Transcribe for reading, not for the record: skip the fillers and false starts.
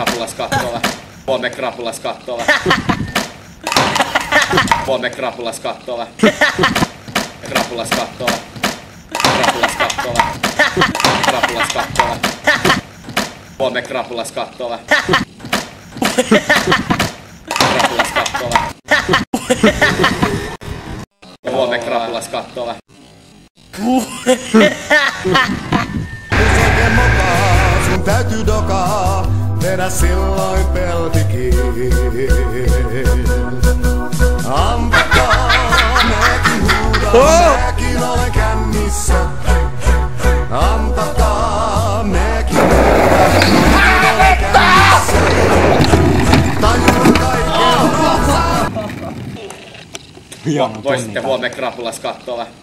krapulas kattoo vähän. Huome krapulas kattoo vähän. Huome krapulas kattoo vähän. Krapulas kattoo vähän. Krapulas kattoo vähän. Krapulas kattoo vähän. Huome krapulas kattoo vähän. Krapulas kattoo vähän. Huome krapulas kattoo vähän. Oikein mokaa, sun täytyy dokaa, vedä silloin peltikin. Ampakaa, mäkin huudan, mäkin olen kännissä. Ampakaa, mäkin huudan, mäkin olen kännissä. Tajuan kaiken. Voisitte huome krapulas kattoo vähän.